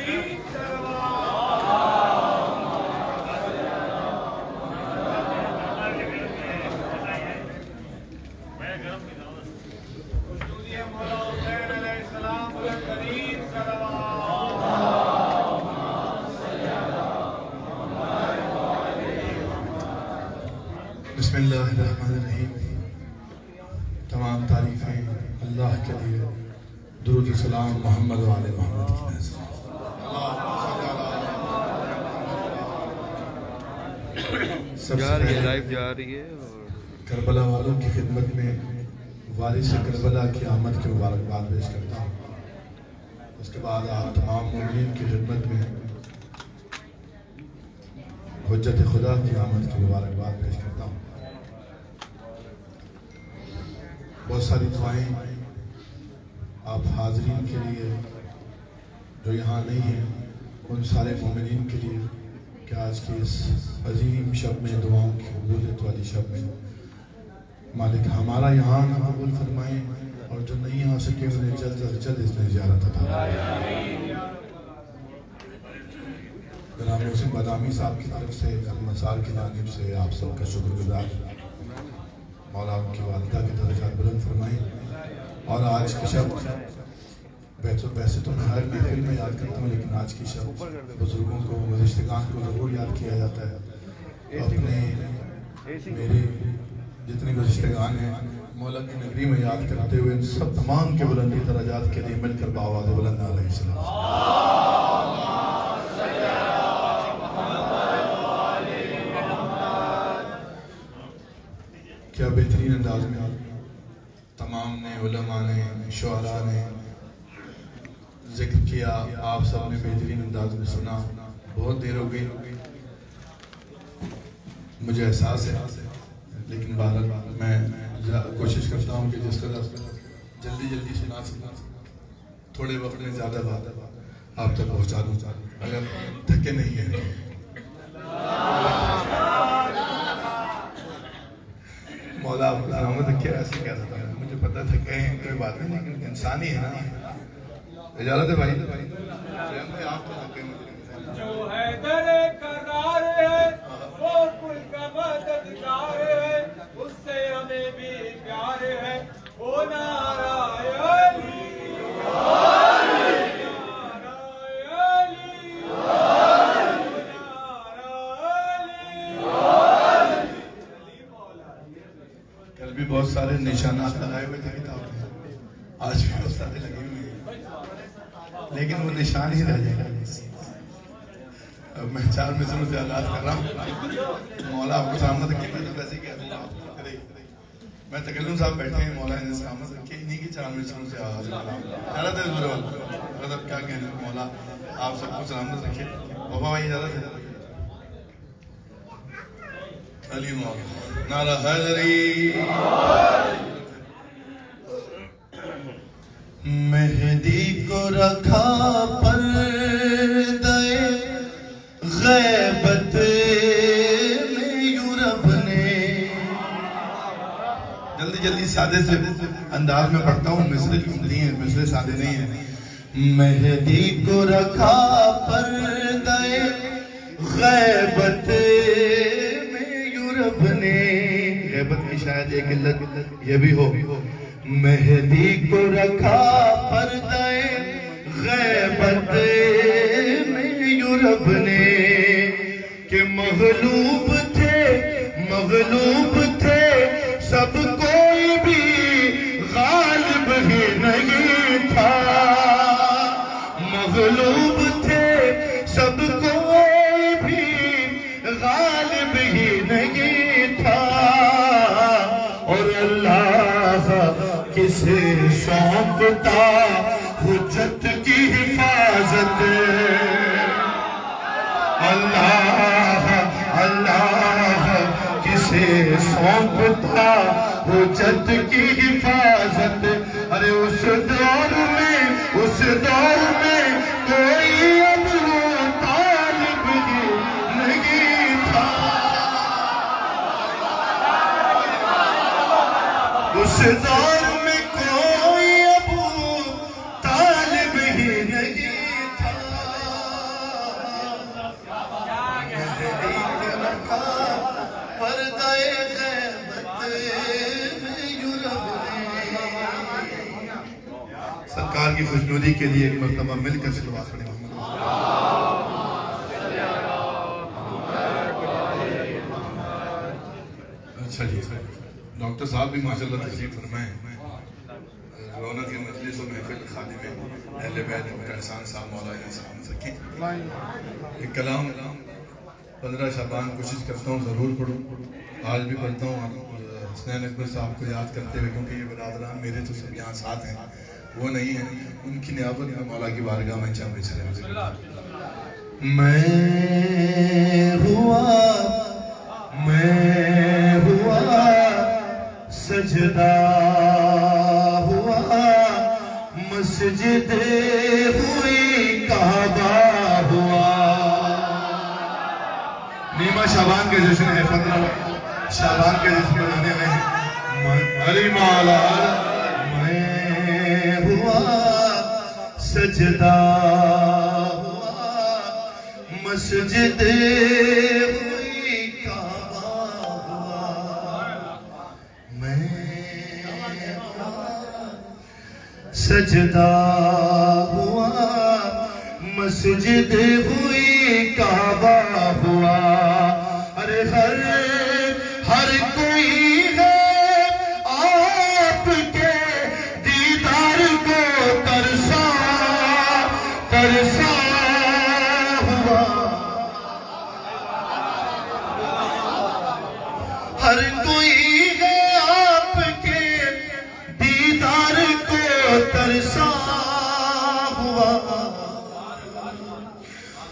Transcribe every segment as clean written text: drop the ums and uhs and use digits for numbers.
بسم اللہ الرحمن الرحیم. تمام تعریفیں اللہ کے لیے. درود و سلام محمد و آل محمد کی نذر. سب سے پہلے لائف جا رہی ہے کربلا والوں کی خدمت میں وارث کربلا کی آمد کی مبارکباد پیش کرتا ہوں. اس کے بعد آپ تمام مومنین کی خدمت میں حجت خدا کی آمد کی مبارکباد پیش کرتا ہوں. بہت ساری دعائیں آپ حاضرین کے لیے جو یہاں نہیں ہیں ان سارے مومنین کے لیے کہ آج کی اس عظیم شب میں دعاؤں کی قبولیت والی شب میں مالک ہمارا یہاں قبول فرمائیں اور جو نہیں آ سکے انہیں جلد از جلد اس میں زیارت عطا فرمائیں. جناب محسن بادامی صاحب کی طرف سے المسار کی جانب سے آپ سب کا شکر گزار. مولا ان کی والدہ کے درجات بلند فرمائیں. اور آج کی شب ویسے تو میں ہر محفل میں یاد کرتا ہوں لیکن آج کی شب بزرگوں کو گزشتگان کو ضرور یاد کیا جاتا ہے. اپنے میرے جتنے گزشتگان ہیں مولا کی نگری میں یاد کرتے ہوئے ان سب تمام کے بلندی درجات کے لیے مل کر بآواز بلند علیہ السلام. کیا بہترین انداز میں تمام نے علماء نے شعراء نے ذکر کیا. آپ سب نے بہترین انداز میں سنا. بہت دیر ہو گئی مجھے احساس ہے لیکن بہرحال میں کوشش کرتا ہوں کہ جس قدر جلدی سنا تھوڑے وقت میں زیادہ بات آپ تک پہنچا دوں اگر تھکے نہیں ہیں. مولا آپ کو سلامت رکھے. ایسے کہہ سکتا ہوں مجھے پتہ تھا کہیں کوئی بات نہیں لیکن انسان ہی ہے نا. اجازت ہے بھائی آپ تو تھکے جو ہے در قرار ہے وہ کل کا مددگار ہے اس سے ہمیں بھی پیار ہے وہ نعرہ علی بھی بہت سارے نشانات لگائے ہوئے تھے کتاب میں. آج بھی بہت سارے لگے ہوئے ہیں لیکن وہ نشان ہی رہ جائے گا. اب میں 4 مصروں سے آغاز کر رہا ہوں. مولا آپ کو سلامت رکھے. میں تو ویسے ہی کہہ دوں میں تکلم صاحب بیٹھے ہیں. مولا انہیں سلامت رکھے. انہیں کی 4 مصروں سے آغاز کر رہا ہوں. کیا کہنے مولا آپ سب کو سلامت رکھے. بابا بھائی اجازت ہے. علی مولا نعرہ حیدری. مہدی کو رکھا پردہ غیبت میں یورپ نے. جلدی سادے سے انداز میں پڑھتا ہوں. مصرے نہیں ہیں, مصرے سادے نہیں ہیں. مہدی کو رکھا پردہ غیبت نے. غیبت کی شاید ایک علت یہ بھی ہو. مہدی کو رکھا پردہ غیبت میں یورپ نے کہ مغلوب تھے سب کوئی بھی غالب ہی نہیں تھا. مغلوب تھے سب کوئی بھی غالب ہی نہیں تھا. اور اللہ کسے سونپتا حجت کی حفاظت. اللہ کسے سونپتا حجت کی حفاظت. ارے اس دور میں کوئی ابو طالب نہیں تھا. اس دور میں کوئی ابو طالب ہی نہیں تھا. سرکار کی خوشنودی کے لیے ایک مرتبہ مل کر صلوات پڑھیں۔ اچھا جی، ڈاکٹر صاحب بھی ماشاءاللہ تشریف فرمائیں۔ رونق مجلس و محفل خادم اہل بیت ڈاکٹر احسان صاحب مولا علیہ السلام سکیں۔ ایک کلام 15 شعبان کوشش کرتا ہوں ضرور پڑھوں، آج بھی پڑھتا ہوں حسنین اکبر صاحب کو یاد کرتے ہوئے، کیونکہ یہ برادران میرے تو سب یہاں ساتھ ہیں، وہ نہیں ہیں، ان کی نیابت میں مولا کی بارگاہ میں چند بچھرے حاضر ہوں۔ میں ہوا سجدہ ہوا مسجد ہوئی کعبہ ہوا۔ نیمہ شعبان کے جشن ہے، 15 شعبان کے جشن منانے میں علی مولا۔ میں ہوا سجدہ ہوا مسجد ہوئی کعبہ ہوا۔ میں سجدہ ہوا مسجد ہوئی کعبہ ہوا۔ ارے ہر کوئی ہے آپ کے دیدار کو ترسا ہوا۔ ہر کوئی ہے آپ کے دیدار کو ترسا ہوا،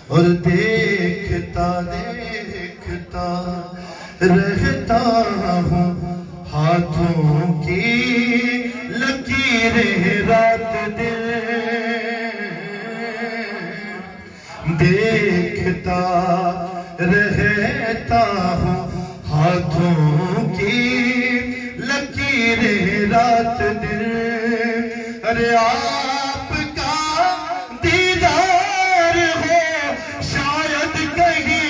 اور دیکھتا رہتا ہوں ہاتھوں کی لکیریں رات دن۔ دیکھتا رہتا ہوں ہاتھوں کی لکیریں رات دن۔ ارے آپ کا دیدار ہو شاید کہیں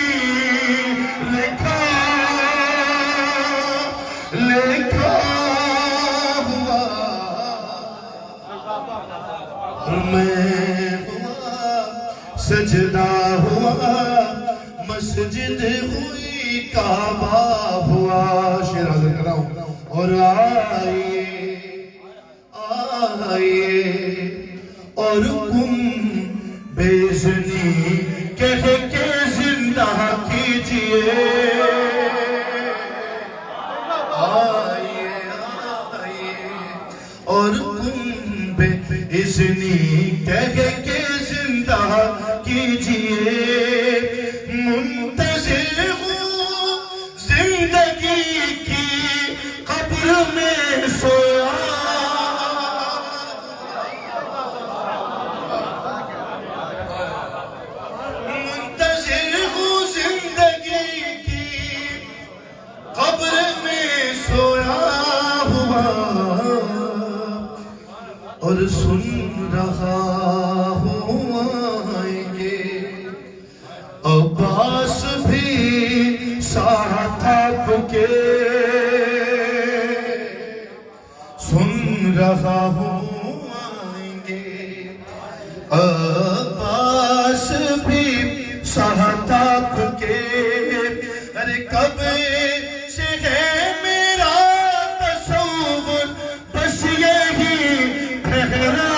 لکھا ہوا۔ میں ہوا سجدہ ہوا مسجد ہوئی کعبہ ہوا۔ شیر حضر کر رہا ہوں۔ اور آئیے اور کم بیزنی کہہ کے زندہ کیجئے۔ آئیے اور کم بیزنی کہہ کے زندہ کیجئے۔ منتظر ہوں زندگی کی قبر میں سویا۔ منتظر ہوں زندگی کی قبر میں سویا ہوا، اور سن رہا ہوں آئیں گے عباس بھی ساتھ آپ کے۔ سن رہا ہوں آئیں گے عباس بھی ساتھ آپ کے۔ ارے کب سے ہے میرا تصور بس یہی ٹھہرا۔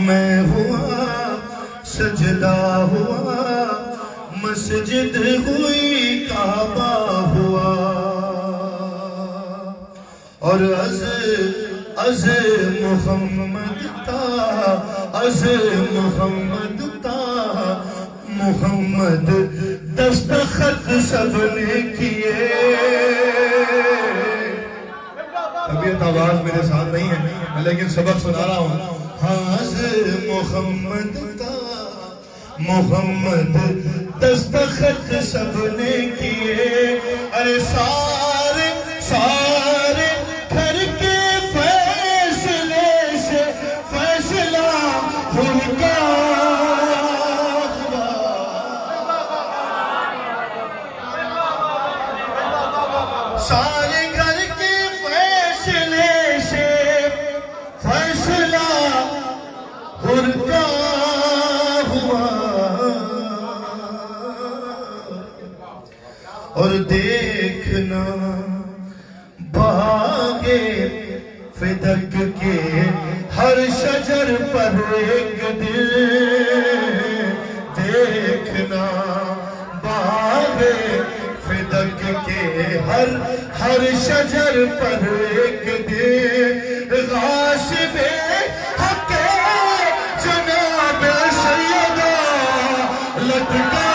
میں ہوا سجدہ ہوا مسجد ہوئی کعبہ ہوا، اور از محمد تا محمد دستخط سب نے کیے۔ طبیعت آواز میرے ساتھ نہیں ہے لیکن سبق سنا رہا ہوں۔ محمد تا محمد دستخط سب نے کیے۔ ارے سارے گھر کے فیصلے سے فیصلہ ان کا ہوا۔ سارے فدق کے ہر شجر پر ایک دل دیکھنا باغ فدق کے ہر شجر پر ایک دل غاصب حق جناب سیدہ لٹکا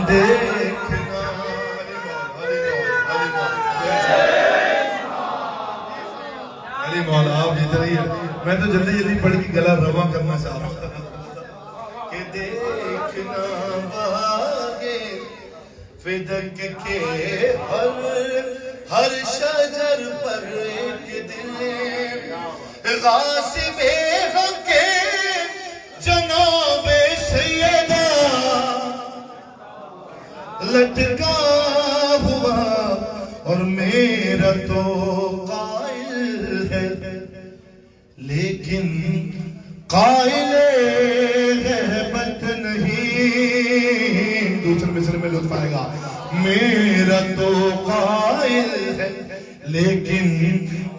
دیکھنا علی مولا آپ جیت رہی ہے میں تو جلدی جلدی پڑھ کے گلا رواں کرنا چاہتا ہوں کہ دیکھنا باغے فدق کے ہر شجر پر ایک دل غاصب حق جناب سیدہ لٹکا ہوا اور میرا تو قائل ہے لیکن قائل غیبت نہیں دوسرے مصرے میں لطف آئے گا میرا تو قائل ہے لیکن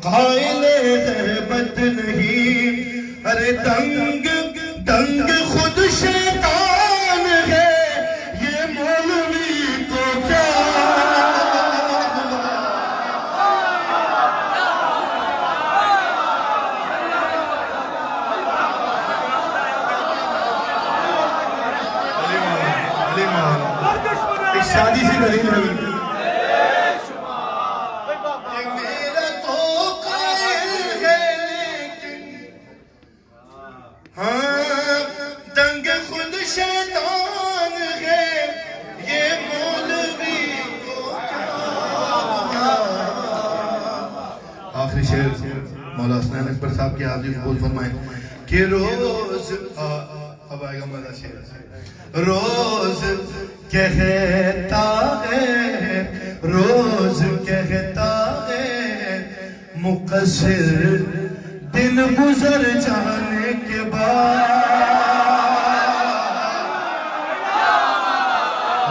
قائل غیبت نہیں ارے دنگ خود شیطان ہے یہ مولوی تو کیا شادی سے دلیل ہے میرا تو قائل ہے لیکن ہاں دنگ خود شیطان ہے یہ مولوی کو کیا آخری شعر مولا حسنین اکبر صاحب کی حاضری قبول فرمائیں کہ روز اب آئے گا مزہ شعر روز کہتا ہے مقصر دن گزر جانے کے بعد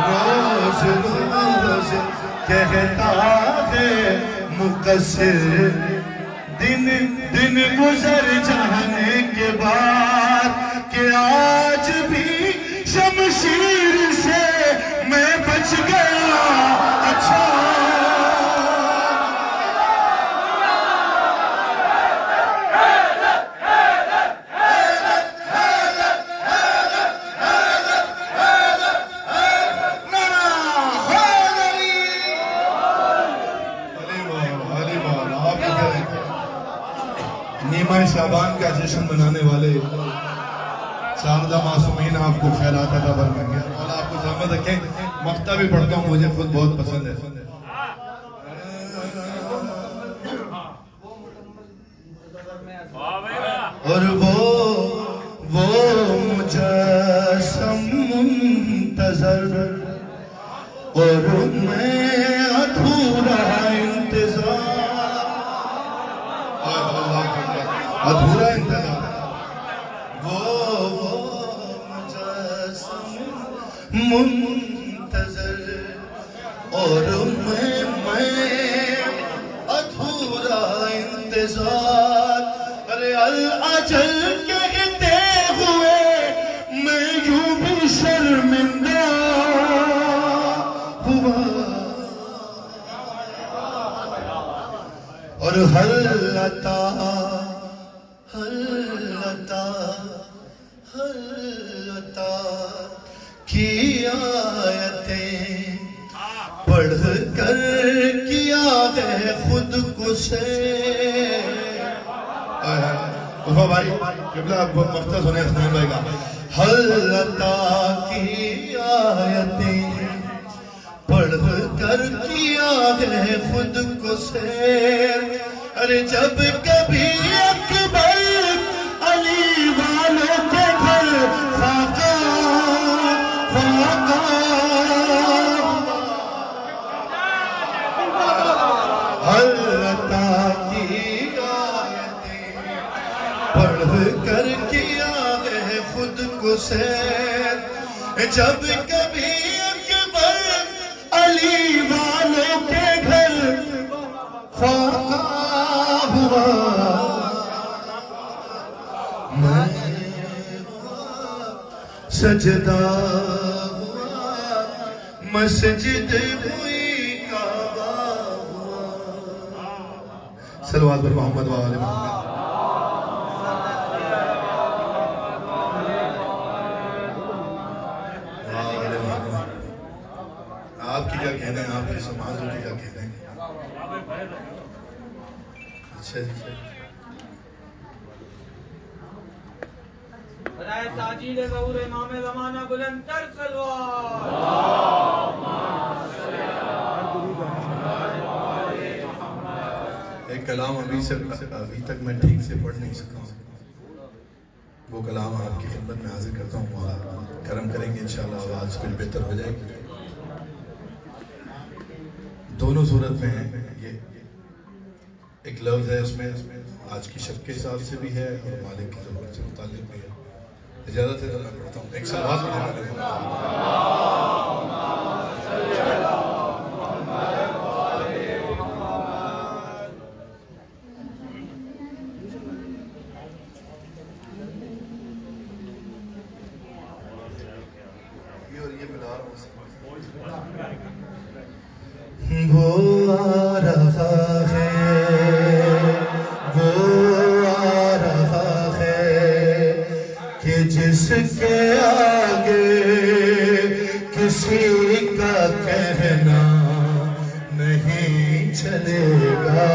روز کہتا ہے مقصر دن گزر جانے کے بعد کہ آج بھی شمشیر سے میں بچ گیا اچھا نیمہ شعبان کا جشن منانے والے شاردہ معصومین آپ کو خیرات عطا فرمائیں گے اور آپ کو زحمت رکھیں مقطع بھی پڑھتا ہوں مجھے خود بہت پسند ہے اور وہ مجسم منتظر اور میں ادھورا انتظار منتظر اور میں ادھورا انتظار ارے الاجل کہتے ہوئے میں یوں بھی شرمندہ ہوا اور ہر لتا کی آیتیں پڑھ کر کیا ہے خود کو سے وفا بھائی قبلہ آپ کو مقطع سنے حسنین بھائی کا حلتا کی آیتیں پڑھ کر کیا ہے خود کو سے ارے جب کبھی اکبر علی والوں کے گھر فاقہ حلتا کی آیتیں پڑھ کر کیا حسین جب کبھی اکبر علی والوں کے گھر فاقہ ہوا میں سجدہ ہوا مسجد ہوئی کعبہ ہوا صلوات پر محمد و آل محمد آپ کی کیا کہنا ہے آپ کے سماج کی کیا کہنا ہے اچھا جی برائے تاجیل ظہور امام زمانہ بلند تر سلوات ایک کلام ابھی تک میں ٹھیک سے پڑھ نہیں سکا ہوں وہ کلام آپ کی خدمت میں حاضر کرتا ہوں مولا کرم کریں گے انشاءاللہ آواز کچھ بہتر ہو جائے گی دونوں صورت میں ہیں یہ ایک لفظ ہے اس میں آج کی شب کے حساب سے بھی ہے اور مالک کی ضرورت سے متعلق بھی ہے اجازت ہے تو میں پڑھتا ہوں ایک سلوات پڑھنے وہ آ رہا ہے وہ آ رہا ہے کہ جس کے آگے کسی کا کہنا نہیں چلے گا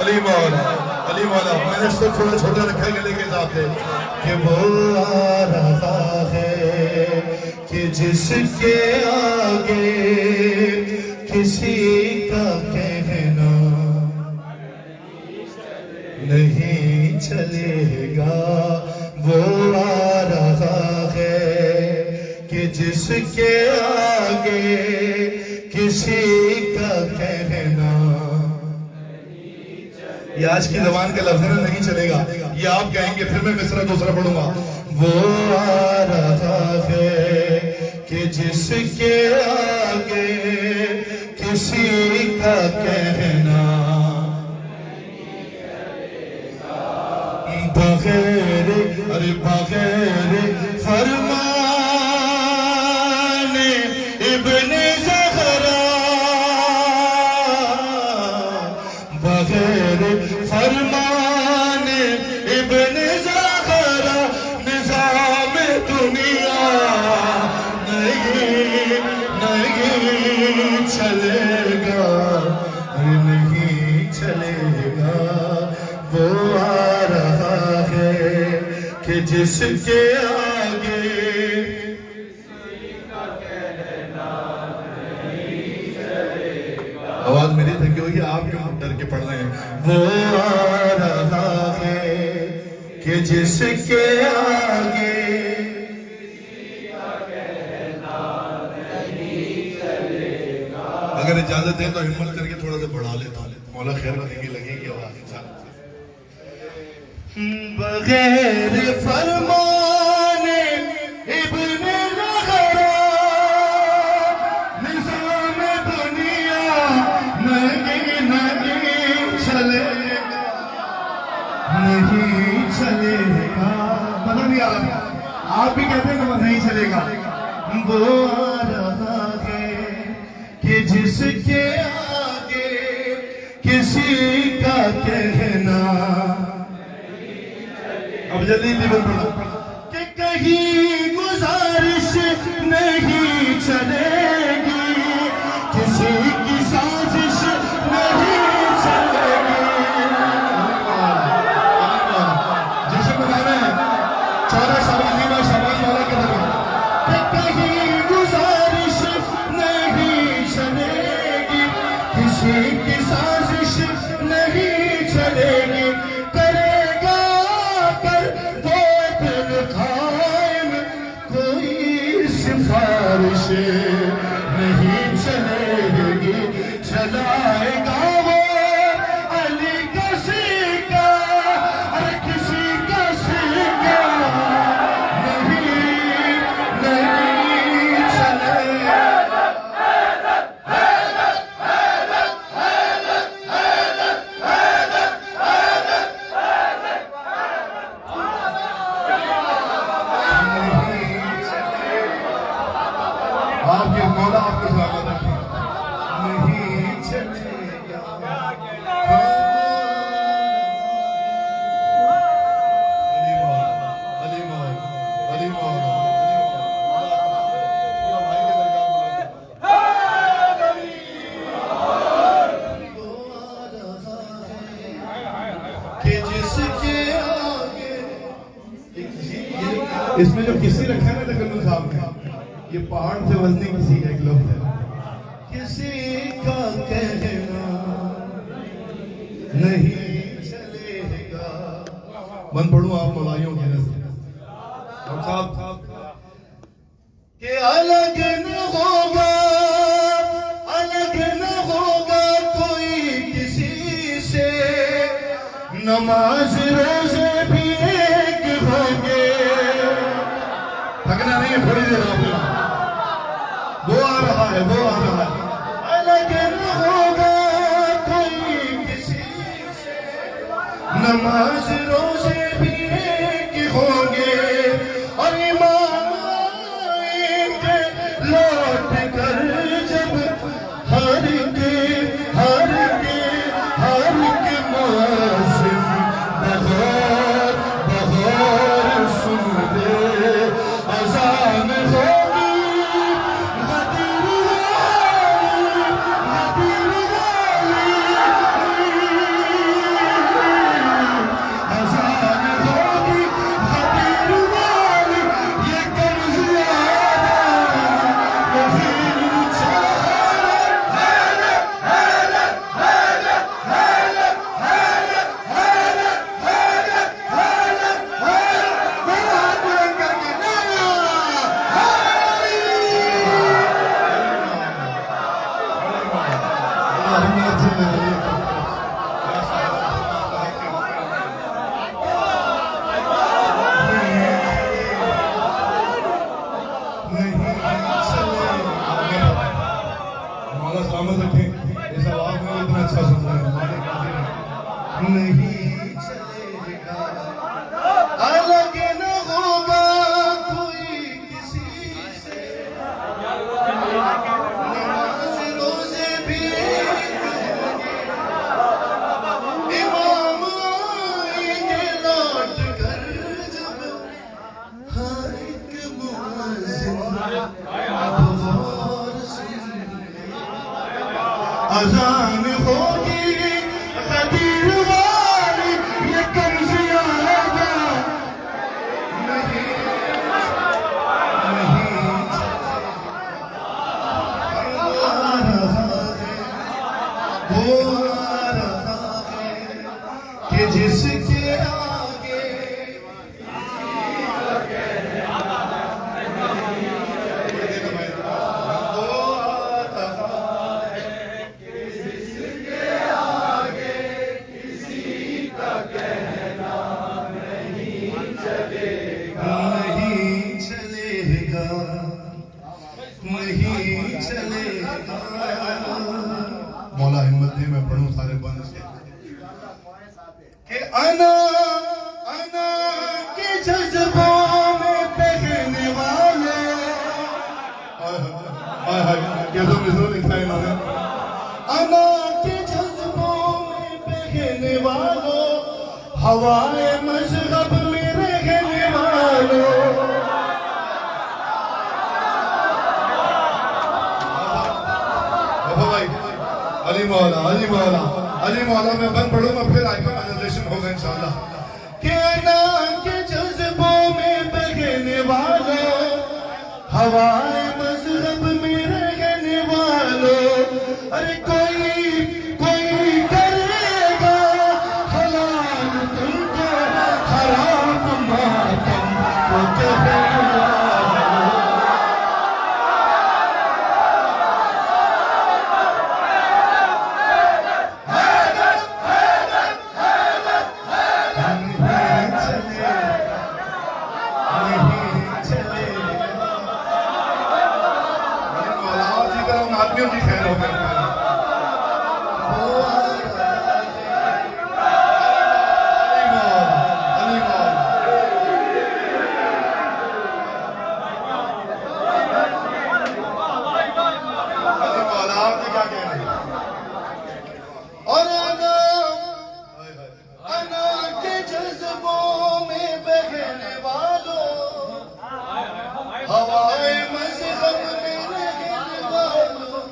علی مولا میں نے اس کو تھوڑا چھوٹا رکھا گلے کے ساتھ ہے کہ وہ آ رہا ہے کہ جس کے آگے کسی کا کہنا نہیں چلے گا وہ آ رہا ہے کہ جس کے آگے کسی کا کہنا یہ آج کی زبان کا لفظ نہیں چلے گا یہ آپ کہیں گے پھر میں مصرع دوسرا پڑھوں گا وہ آ رہا ہے کہ جس کے آگے کسی کا کہنا بغیر فرمان ابن زہرا بغیر فرمان ابن زہرا نظام دنیا نہیں چلے گا نہیں چلے گا وہ آ رہا ہے کہ جس کے آگے آواز میری تھکی ہوئی ہے آپ کیوں ڈر کے پڑھ رہے ہیں وہ آ رہا ہے کہ جس کے آگے اگر اجازت ہے تو ہمت کر کے تھوڑا سا بڑھا لیتا ہوں مولا خیر کریں گے لگے گی آواز بغیر فرمان ابن زہرا نظام دنیا نہیں چلے گا نہیں چلے گا مطلب نہیں آ رہا آپ بھی کہتے ہیں کہ نہیں چلے گا وہ آ رہا ہے کہ جس کے آگے کسی کا کہنا اب جلدی دیبل پڑھا کہ کہیں گزارش نہیں چلے گی کسی کی سازش نہیں چلے گی جیسے بتانا ہے 14 شعبان میں شعبان والا کے درمیان کہ کہیں گزارش نہیں چلے گی کسی کی سازش نہیں چلے گی کرے گا کر وہ دل قائم کوئی سفارش نہیں چلے گی چلائے گا وہ علی کا سکہ ہر کسی کا سکہ اس میں جو کسی رکھا ہے نا تکلم صاحب نے، یہ پہاڑ سے وزنی کسی ایک لفظ ہے. کسی کا کہنا نہیں چلے گا. من پڑھوں آپ مولائیوں کی نظر صاحب کہ الگ نہ ہوگا، الگ نہ ہوگا کوئی کسی سے، نماز روزے بھی ایک ہوں گے. تھکنا نہیں ہے، تھوڑی دیر آپ وہ آ رہا ہے، وہ آ رہا ہے. الگ نہ ہوگا کوئی کسی سے، نماز روزے بھی ایک ہوں گے. اور امام آئیں گے لوٹ کر جب ہر کے مؤذن بغور بغور سن دے. اذان ہوگی غدیر والی، غدیر والی. اذان ہوگی غدیر والی، یہ کمزیادہ وہی چاہے. مولا سلامت رکھیں، اس آواز میں اتنا اچھا سن رہے ہیں. نہیں چلے گا، الگ نہ ہوگا کوئی کسی سے، نماز روزے بھی امام آئیں گے لوٹ کر جب ہر ایک مؤذن بغور سن لے. اذان ہوگی غدیر والی، یہ کمزیادہ نہیں وہ آ رہا ہے، وہ آ رہا ہے کہ جس کے آگے نہیں چلے گا، نہیں چلے گا. مولا ہمت دے، میں پڑھوں سارے بند سے کہ انا کے جذبوں میں بہنے والے. کیا تو مصر لکھا ہے انہوں نے. انا کے جذبوں میں بہنے والوں، ہوائے مذہب میں رہنے والوں. علی مولا، علی مولا، علی مولا. میں بند پڑھوں گا، پھر آئے گا کنورسیشن ہوگا انشاءاللہ. کہ انا کے جذبوں میں بہنے والوں، ہوائے مذہب میں رہنے والوں. ارے کوئی کرے گا حلال تم کو، حرام ماتم کو کہے گا. آدمیوں کی خیر ہو گئی. اور انا کے جذبوں میں بہنے والوں، ہوائے مذہب میں رہنے والوں.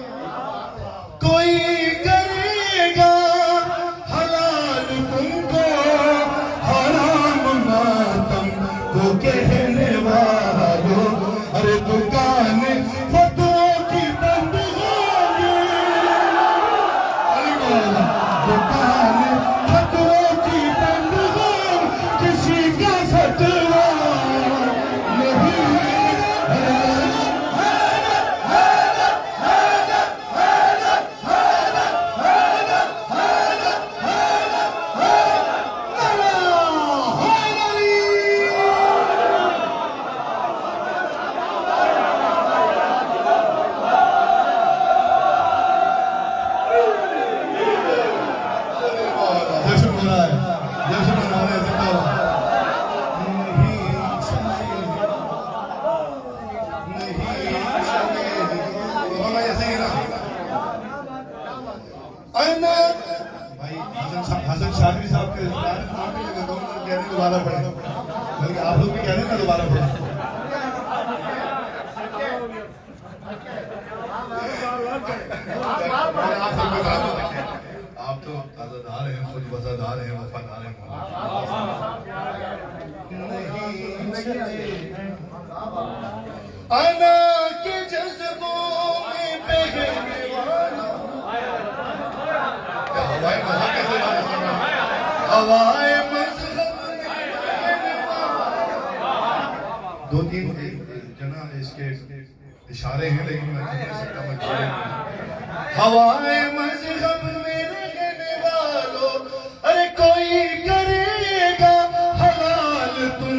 دوبارہ پڑھیں, بلکہ آپ لوگ بھی کہہ رہے ہیں نا دوبارہ پڑھیں. آپ تو عزادار ہیں, خود وفادار ہیں, وفادار ہیں. انا کے جذبوں میں بہنے والا ہوائے مذہب کیسے گانے سن رہا ہے, ہوائے مذہب میں دو تین جنا اس کے اشارے ہیں, لیکن میں کہہ نہیں سکتا مجھے. ہوائے مذہب میں رہنے والوں, ارے کوئی کرے گا حلال تم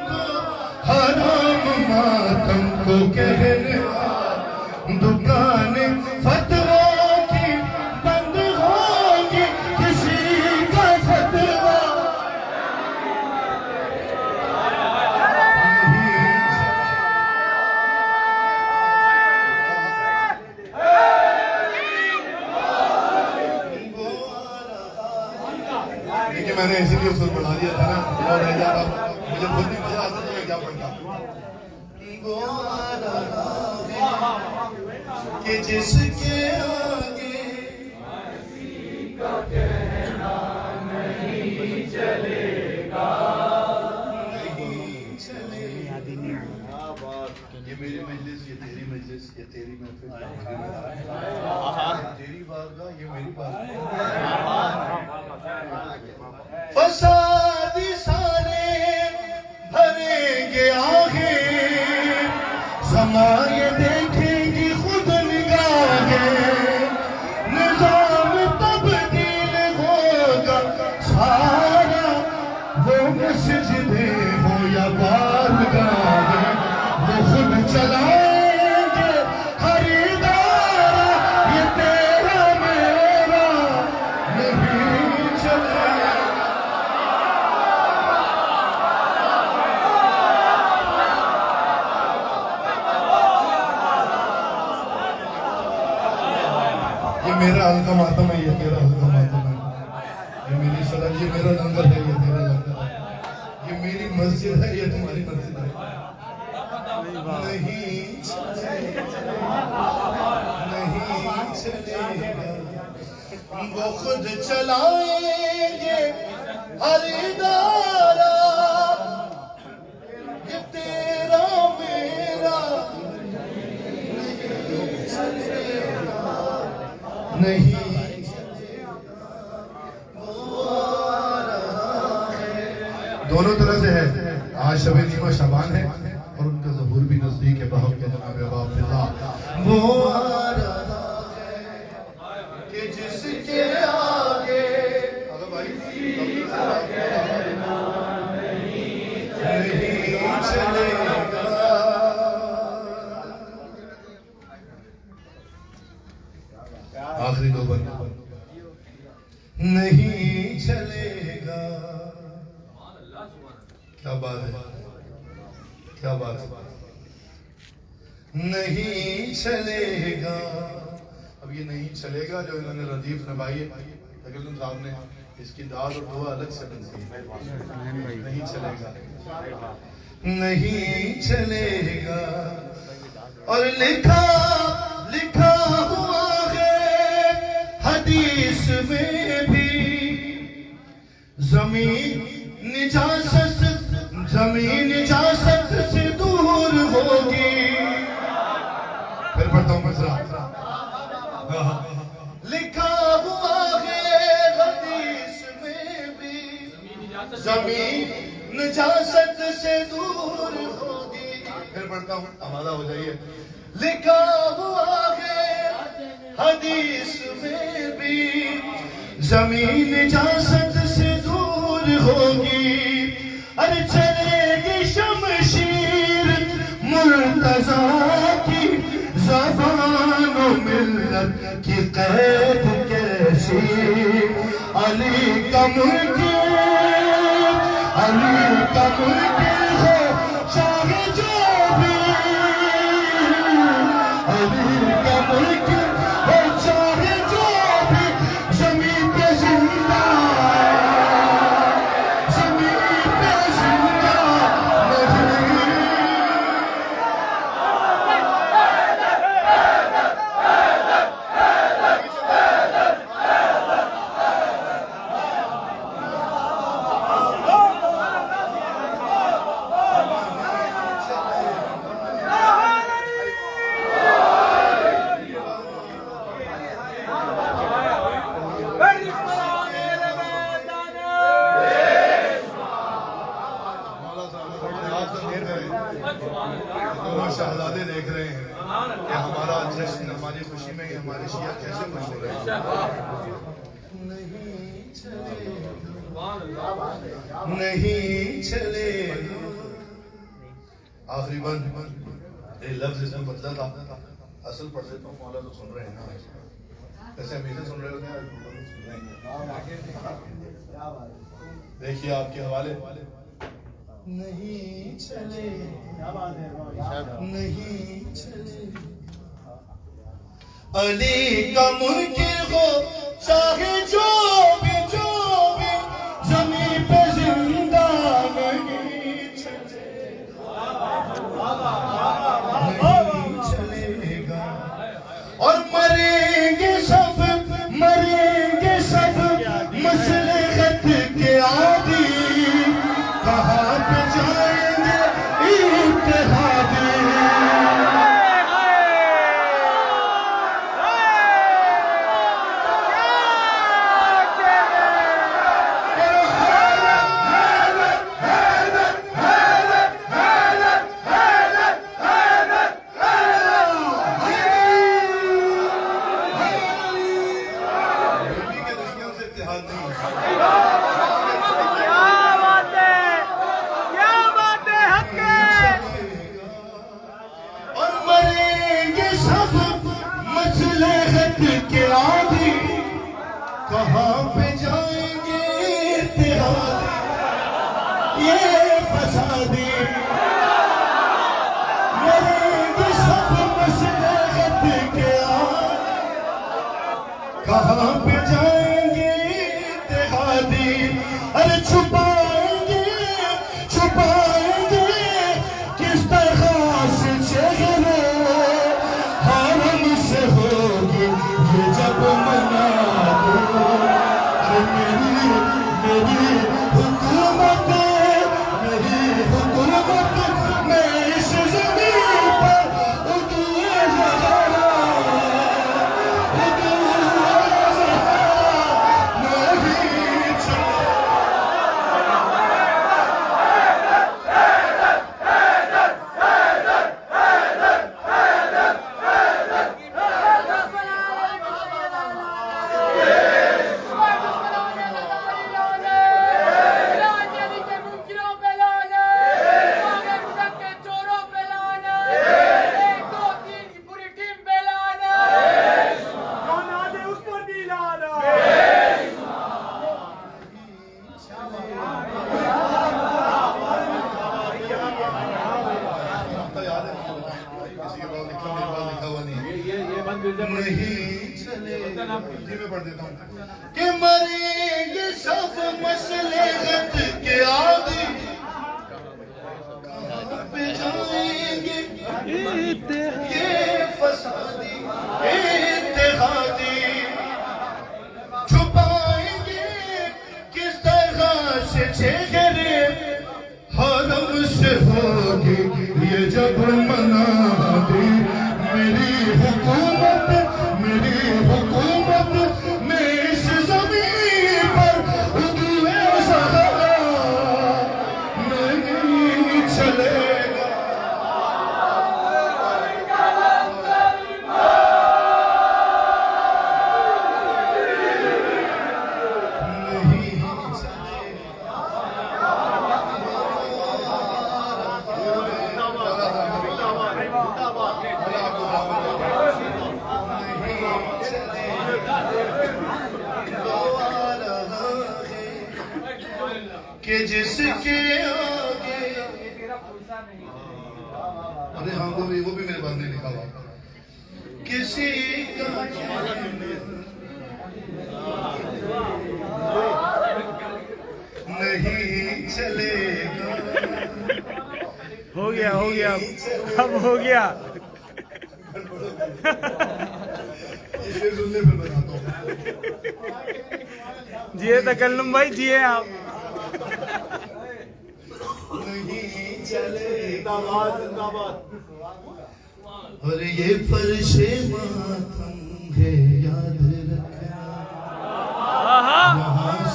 کو, حرام ماتم کو کہنے والا. دکانیں فتووں کی بند ہوں گی, کسی کا فتوا میں نے اسی لیے سر بڑھا دیا تھا نا, اور رہ جا رہا مجھے خود نہیں مزہ آتا تو میں کیا پڑھتا. کہ جس کے آگے نہیں چلے گا, یہ میری مجلس, یہ تیری مجلس, یہ تیری محفل, تیری بارگاہ, یہ میری بارگاہ. فسادی سارے بھریں گے آگے, زمانے دیکھیں گی خود نگاہیں, نظام تبدیل ہوگا سارا, وہ مسجدیں ہو یا بارگاہیں, وہ خود چلائیں گے خریدارا, یہ تیرا میرا نہیں چلے. یہ میرا حلقہ ماتم ہے, یہ تیرا حلقہ ماتم ہے, یہ میری سڑک, یہ میرا لنگر ہے, یہ تیرا لنگر ہے, یہ میری مسجد ہے, یہ تمہاری مسجد ہے. نہیں چلے گا, وہ خود چلائیں گے خریدارا, یہ تیرا میرا نہیں. دونوں طرح سے ہے. آج شب نیمہ شعبان ہے اور ان کا ظہور بھی نزدیک ہے. بہت کے جناب باب اللہ وہ آ رہا ہے کہ جس کے آگے نہیں چلے گا. آخری دو بند نہیں چلے گا. کیا بات ہے, کیا بات ہے. نہیں چلے گا. اب یہ نہیں چلے گا جو انہوں نے ردیف نبھائی ہے, تقریباً صاحب نے اس کی داد اور دعا الگ سے بنتی ہے. نہیں چلے گا, نہیں چلے گا. اور لکھا لکھا ہوا ہے حدیث میں بھی, زمین نجاست سے دور ہوگی. پھر پڑھتا ہوں مسئلہ. لکھا ہوا ہے حدیث میں بھی, زمین نجاست سے دور ہوگی. پھر پڑھتا ہوں, آمادہ ہو جائیے. لکھا ہوا ہے حدیث میں بھی, زمین نجاست سے دور ہوگی. ارے چلے گی شمشیر مرتضیٰ کی, زبان و ملت کی قید کیسی. علی کا ملک ہو چاہے جو بھی, علی کا ملک ہو چاہے جو بھی, زمین پہ زندہ, زمین پہ آپ تو دیکھ رہے ہیں دونوں شہزادے دیکھ رہے ہیں کہ ہمارا جشن ہماری خوشی میں ہمارے شیعہ کیسے خوش ہو رہے ہیں نہیں چلے آخری بند یہ لفظ اس میں بدلا تھا اصل پڑھ دیتا ہوں مولا تو سن رہے ہیں نا کیسے ہمیشہ سن رہے ہوتے ہیں دیکھیے آپ کے حوالے نہیں چلے نہیں چلے علی کا منکر ہو چاہے جو بھی زمین پہ زندہ نہیں چلے گا اور مریں گے سب مصلحت کے عادی کہاں پہ جائیں گے اتحادی کہاں پہ جائیں گے اتحادی یہ فسادی مریں گے سب مصلحت کے عادی کہاں پہ جائیں گے اتحادی ارے چھپائیں گے کس طرح سے چہرے حرم سے ہوگی یہ جب منا میری حکومت میں اس زمین پر نہیں چلے میں پڑھ دیتا ہوں کہ مریں گے سب مصلحت کے عادی کہاں پہ جائیں گے یہ فسادی اتحادی چھپائیں گے کس طرح سے چہرے حرم سے ہوگی یہ جب منادی میری حکومت میں اس زمین پر حدوئے زہرا نہیں چلے گا کہ جس کے آگے ارے ہاں وہ بھی میرے بندے لکھا ہوا کسی کا نہیں چلے گا ہو گیا اب ہو گیا اسے سننے پہ بناتا ہوں جیے تکلم بھائی جیے آپ نہیں چلے اور یہ فرش ماتم ہے یاد رکھنا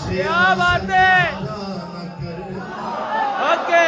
کیا بات ہے اوکے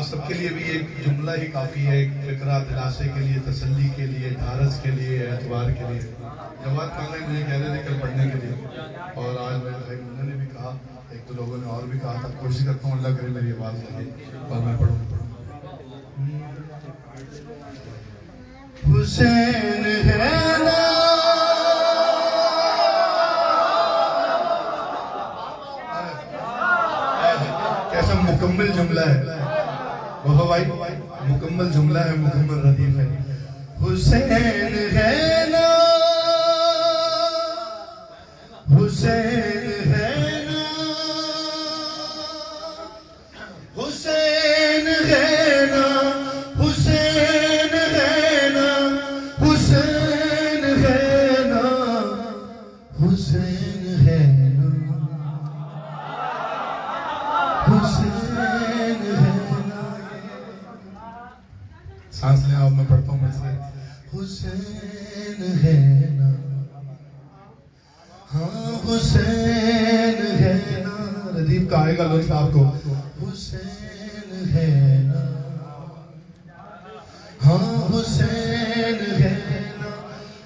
آپ سب کے لیے بھی ایک جملہ ہی کافی ہے، ایک فکرہ دلاسے کے لیے، تسلی کے لیے، ڈھارس کے لیے، اعتبار کے لیے. جواد کامرے مجھے کہہ رہے تھے کل پڑھنے کے لیے، اور آج میرے بھائی انہوں نے بھی کہا، ایک دو لوگوں نے اور بھی کہا تھا. کوشش کرتا ہوں اللہ کرے میری آواز لگے اور میں پڑھوں. حسین ہے نا کیسا مکمل جملہ ہے وہ بھائی، مکمل جملہ ہے، مکمل ردیف ہے. حسین ہے نا حسین ہے نا حسین ہے نا حسین ہے نا حسین ہے نا حسین ہے نا حسین ہے نا. سانس لیں آپ، میں پڑھتا ہوں میں سے. حسین ہے نا ہاں حسین ہے نا. ردیف کا آئے گا لطف آپ کو. حسین ہے نا ہاں حسین ہے نا.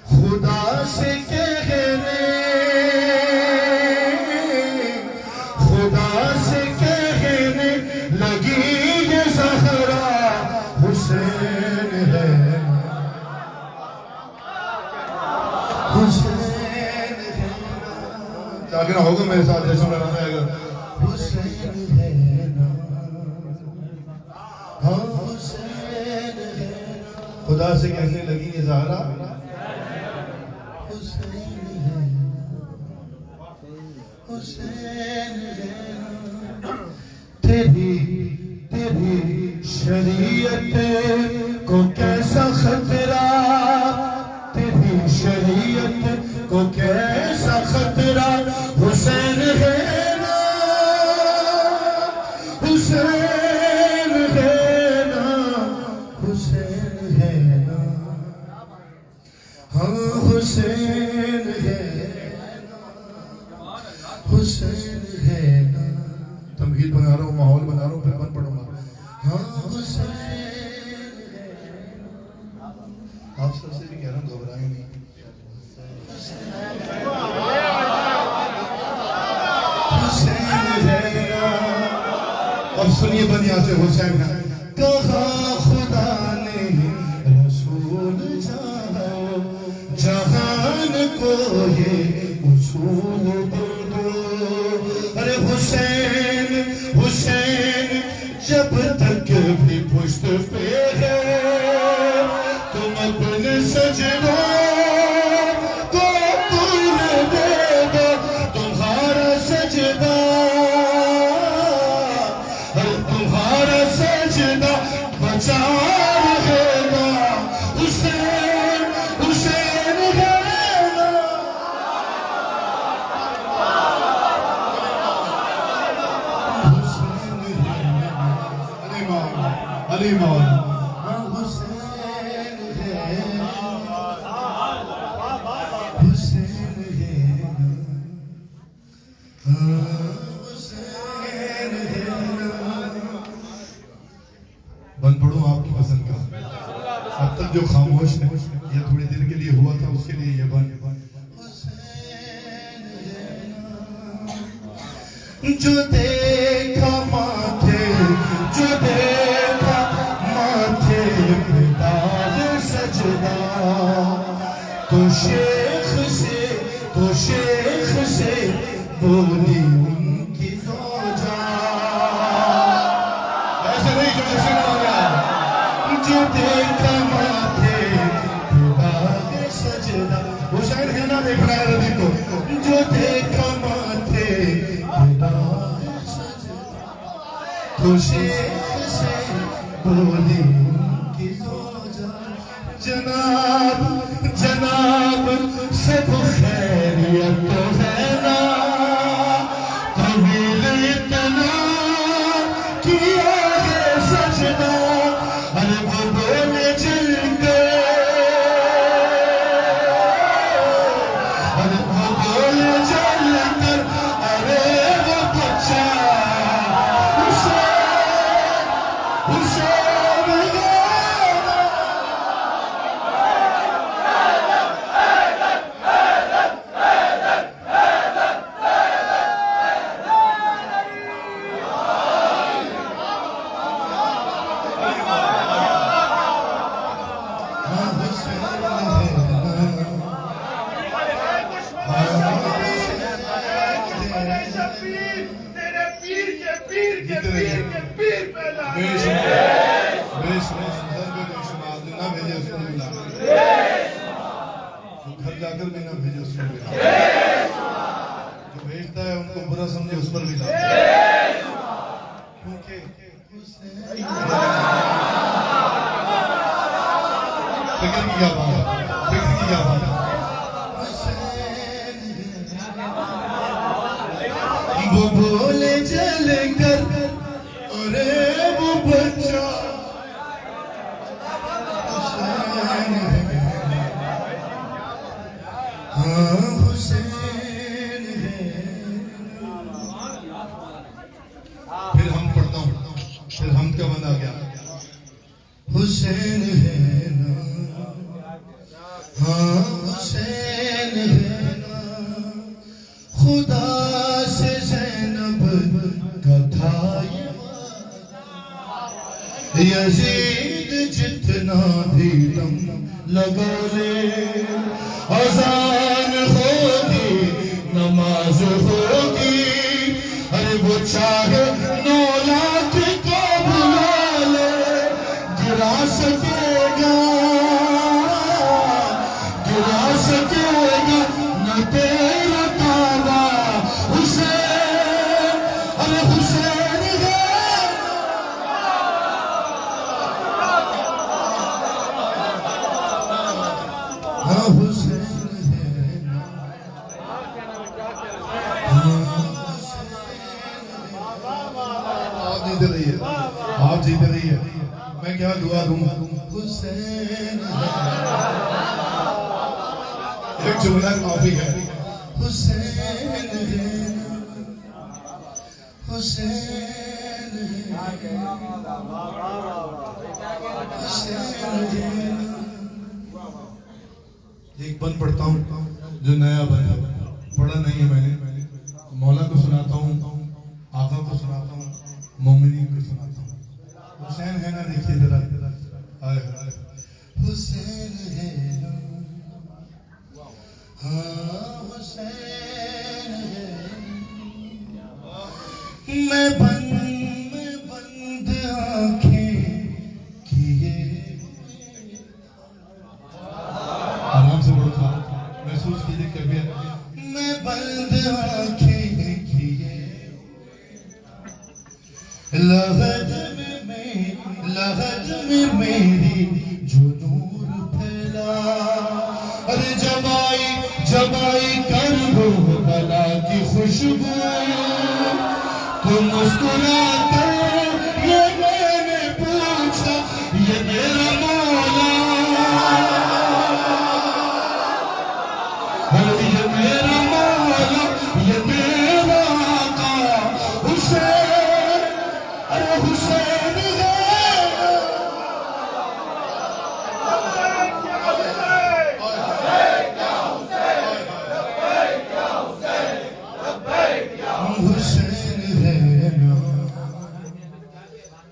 خدا سے کہنے خدا سے کہنے لگی یہ زہرا حسین ہے نا حسین ہے نا. کیا کہنا ہوگا میرے ساتھ جیسے میں رہا ہے گا. حسین ہے نا ہاں حسین ہے نا. خدا سے کہنے لگی یہ زہرا حسین ہے نا حسین ہے نا. تیری شریعت کو کیسا خطرہ تیری شریعت کو کیسا خطرہ. حسین ہے نا حسین ہے نا حسین ہے نا ہاں حسین ہے نا حسین ہے نا. تمہید بنا رہا ہوں، ماحول بنا رہا ہوں، پھر من پڑھوں گا. ہاں حسین ہے نا. آپ سب سے بھی کہہ رہا ہوں گھبرائیں نہیں. حسین ہے نا. اب سنیے بنیا سے حسین ہے. کہا خدا نے رسول چاہو جہان کو یہ اصول دے دو. ارے حسین حسین جب تک بھی پشت پہ ہے تم اپنے سجدوں کو طول دے دو. تمہارا سجدہ تمہارا سجدہ بچا رہے گا. حسین حسین ہے نا. حسین ہے نا. علی مولا، علی مولا. ہاں حسین ہے نا حسین ہے نا ہاں حسین ہے نا. بند پڑھوں آپ کی پسند کا. اب تک جو خاموش ہے یہ تھوڑی دیر کے لیے ہوا تھا، اس کے لیے یہ بند. جو دیکھا ماتھے جو دیکھا ماتھے پہ داغ سجدہ تو شیخ سے بولی ان کی زوجہ. ایسے نہیں جو ایسے نہ ہو گیا. جو دیکھا ماتھے پہ داغ سجدہ. حسین ہے نا دیکھ رہا ہے ربی کو. جو دیکھا ماتھے پہ داغ سجدہ تو شیخ سے بولی ان کی زوجہ. جناب سب خیریت تو ہے نا. طویل اتنا کیا ہے سجدہ. ارے وہ بولے جل کے ارے وہ بولے جل کر ارے وہ بچہ حسین کہتا ہے ان کو برا سمجھے اس پر بھی لا کیونکہ فکر کی کیا بات ہے فکر کی کیا بات ہے وہ بولے چل کر ارے وہ بچہ ہاں حسین ہے پھر ہم پڑھتا ہوں پھر ہم کا بند آ گیا حسین ہے نا ہاں حسین ہے نا خدا سے زینب کا تھا یزید جتنا بھی دم لگا لے اذان ہوگی نماز ہوگی ارے وہ چاہے 9 لاکھ کو بلا لے گرا سکے گا نہ تیرا کعبہ حسین ارے حسین ہے ہاں حسین ہے آپ جیتے رہیے آپ جیتے رہیے میں کیا دعا دوں حسین ایک جملہ کافی ہے حسین ہے حسین ایک بند پڑھتا ہوں جو نیا بند ہے پڑھا نہیں ہے میں نے مولا کو سناتا ہوں آقا کو سناتا ہوں مومنین کو سناتا ہوں حسین ہے نا دیکھیے ذرا حسین ہے نا ہاں حسین ہے میں بند آنکھیں کیے آرام سے بڑھو صاحب محسوس کیجئے کیفیت میں بند آنکھیں کیے لحد میں میری جو نور پھیلا ارے جب آئی کر وہ بلا کی خوشبو تو مسکرا کر یہ میں نے پوچھا یہ میرا مولا یہ میرا مولا یہ میرا آقا حسین ارے حسین ہے حسین ہے نا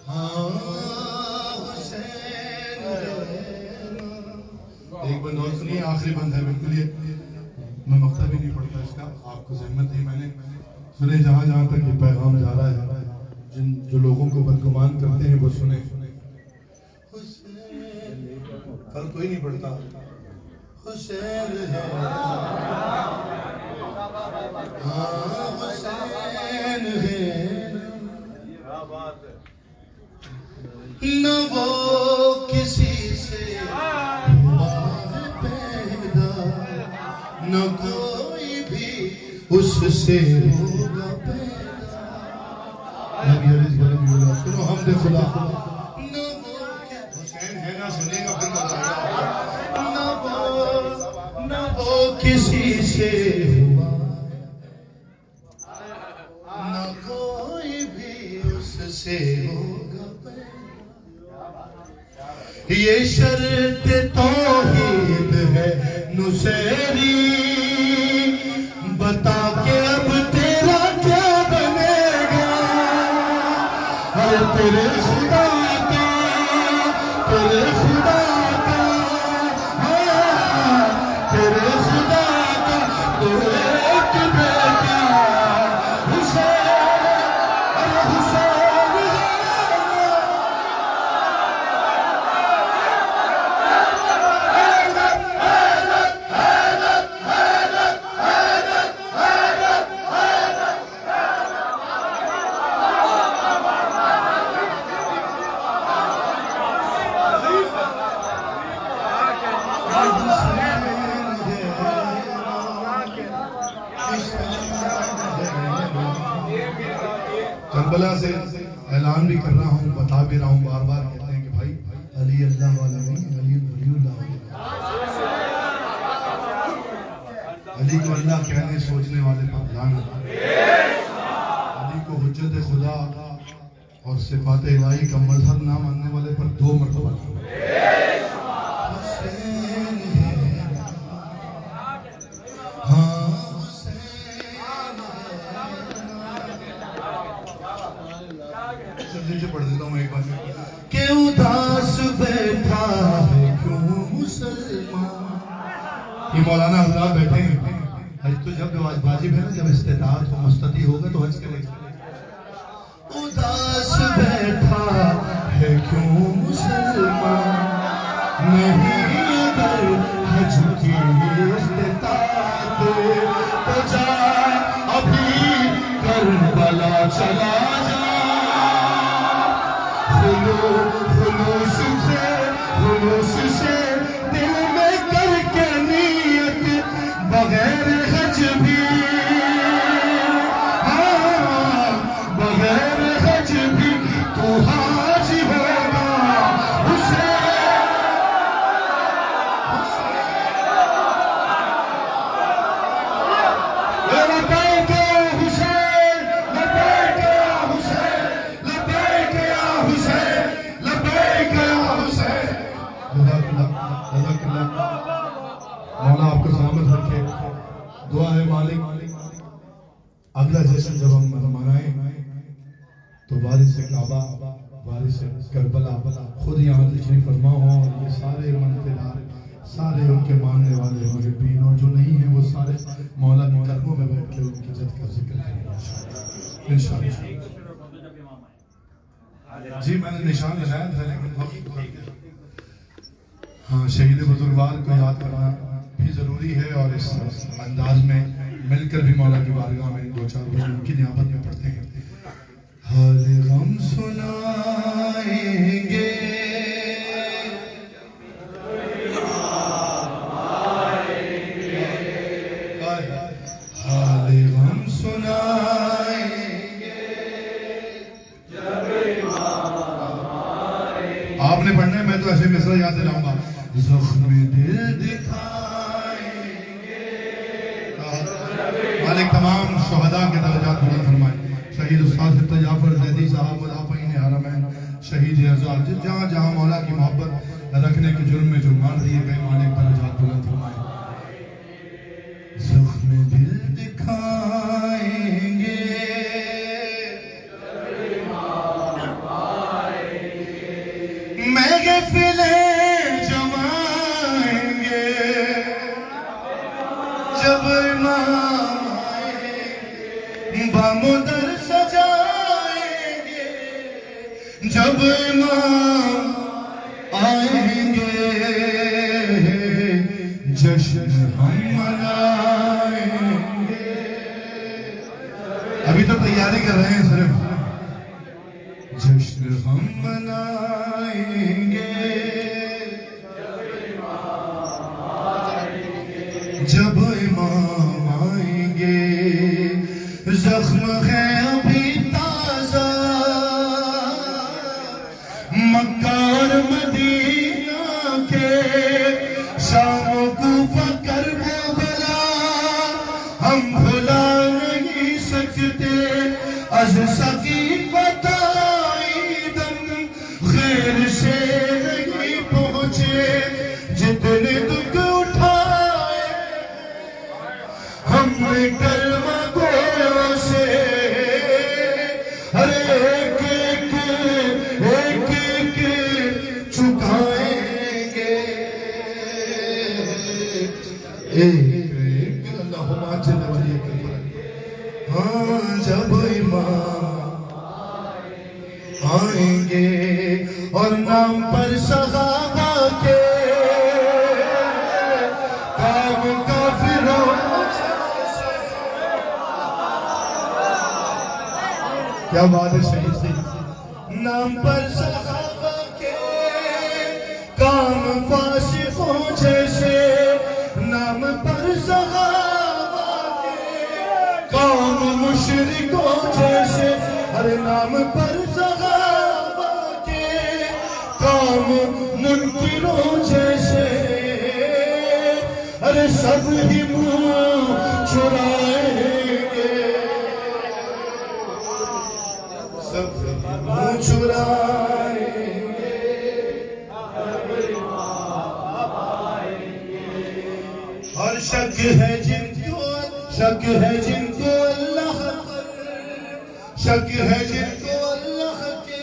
ہاں حسین ہے نا ایک بند اور سنیے آخری بند ہے بالکل یہ میں مقطع بھی نہیں پڑھتا اس کا آپ کو زحمت نہیں میں نے سنے جہاں جہاں تک یہ پیغام جا رہا ہے جو لوگوں کو بدگمان کرتے ہیں وہ سنے کل کوئی نہیں پڑھتا حسین ہے ہاں حسین ہے نہ وہ کسی سے ہوا ہے پیدا نہ کوئی بھی اس سے ہوگا پیدا سنو حمد خدا حسین ہے نا سنیے گا پھر نہ وہ کسی سے ہوا نہ کوئی بھی اس سے ہوگا یہ شرط توحید ہے نصیری بتا کے اب تیرا کیا بنے گا تیرے خدا کا تیرے خدا کا تیرے خدا کا تو ایک بیٹا حسین ارے حسین کربلا سے اعلان بھی کر رہا ہوں، بتا بھی رہا ہوں، بار بار کہتے ہیں کہ بھائی علی اللہ والے نہیں، علی ولی اللہ والے۔ علی کو اللہ کہنے سوچنے والے پر لعنت، علی کو حجت خدا اور صفات الہی کا مظہر نہ ماننے والے پر 2 مرتبہ لعنت۔ حسین ہے ہاں حسین سے پڑھ دیتا ہوں ایک بار کہ اداس بیٹھا ہے کیوں مسلمان۔ یہ مولانا حضرات بیٹھے ہیں، حج تو جب واجب ہے نا، جب استطاعت ہو مستطیع ہوگا تو حج کرے گا۔ اداس بیٹھا ہے کیوں مسلمان، نہیں اگر حج کی استطاعت تو جا ابھی کربلا چلا جا، خلوص سے دل میں کر کے نیت بغیر حج بھی، ہاں بغیر حج بھی تو حاجی ہوگا۔ لبیک یا حسین، لبیک یا حسین، لبیک یا حسین، لبیک یا حسین۔ جزاک اللہ، جزاک اللہ، مولا آپ کو سلامت رکھے۔ دعا ہے مالک اگلا جشن جب ہم منائیں تو وارث کعبہ، وارث کربلا خود یہاں تشریف فرما ہو، اور یہ سارے منتظار، سارے ان کے ماننے والے محبین، اور جو نہیں ہیں وہ سارے مولا کے قدموں میں بیٹھ کے ان کی جد کا ذکر کریں انشاءاللہ۔ جی میں نے نشان لگایا تھا لیکن وقت، ہاں شہید بزرگوار کو یاد کرنا بھی ضروری ہے، اور اس انداز میں مل کر بھی مولا کی بارگاہ میں 2-4 بار ان کی نیابت میں پڑھتے ہیں۔ حال غم سنائیں گے حال غم سنائیں گے، آپ نے پڑھنا ہے، میں تو ایسے مصرع یاد دلاؤں گا۔ زخم دل دکھائیں گے، مالک تمام شہداء کے درجات بلند فرمائے۔ شہید استاد فتح جعفر زیدی صاحب مدافعین حرمین، شہید اعزاز، جہاں جہاں مولا کی محبت رکھنے کے جرم میں جو مار دیے گئے، مالک درجات بلند فرمائے۔ زخم دل دکھائیں گے، محفلیں جمائیں گے، جب امام آئیں بامدر سجائیں گے، جب امام آئیں گے جشن ہم منائیں گے۔ ابھی تو تیاری کر رہے ہیں صرف، جشن ہم منائیں گے جب امام آئیں گے، زخم ہے ابھی تازہ مکہ اور مدینہ کے، شام کوفہ کربلا ہم بھلا نہیں سکتے، از سقیفہ آئیدم غیر سے نہیں پہنچے، جتنے دکھ اٹھائے ہم نے کلمہ گویوں سے، ہر ایک چکائیں گے، ایک اللہم جل ولی کربلا۔ ہاں جب امام آئیں گے اور نام پر صحابہ کے کام کافروں، کیا بات ہے شہید سے، نام پر صحابہ کے کام فاسقوں جیسے، نام پر صحابہ کے کام مشرکوں جیسے، ہر نام پر صحابہ کے کام منکروں جیسے ارے سب ہی منہ چھرائیں گے سب ہی منہ چھرائیں اور شک ہے جن کو اللہ پر شک ہے جن کو اللہ کے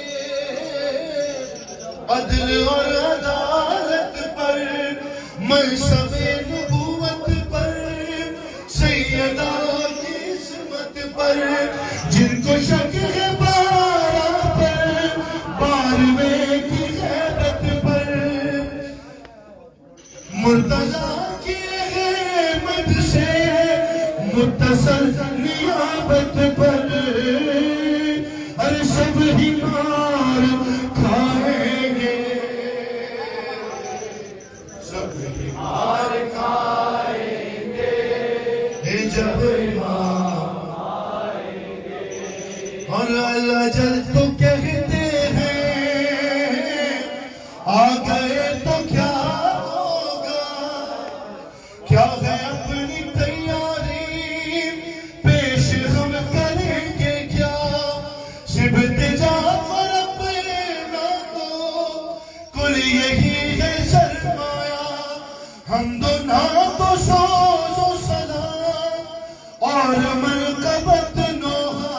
عدل اور عدالت پر منصب نبوت پر سیدہ کی عصمت پر جن کو شک ہے بارہ پر بارہویں کی غیبت پر مرتضیٰ کی احمد سے متصل نیابت پر ہر سب ہی مار کھائیں گے سب ہی مار کھائیں گے جب امام آئیں گے اور اللہ جل تو کہتے ہیں آ گئے تو کیا کیا ہے اپنی تیاری پیش ہم کریں گے کیا شبت جعفر اپنا تو کل یہی ہے سرمایہ ہم دو نعت و سوز و سلام اور منقبت نوحہ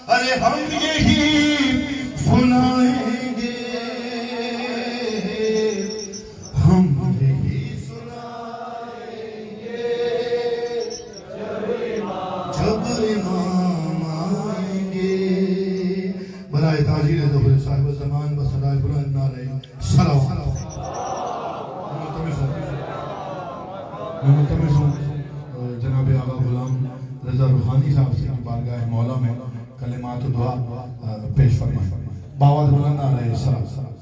ارے ہم یہی سنائیں گے ہم امام آئیں گے برائے تاجیر ظہور صاحب زمان و صدای بلند نعرہ صلوات ملتمس ہوں جناب آقا غلام رضا روحانی صاحب سے بارگاہ مولا میں کلمات و دعا پیش فرمائیں باواد بلند نعرہ صلوات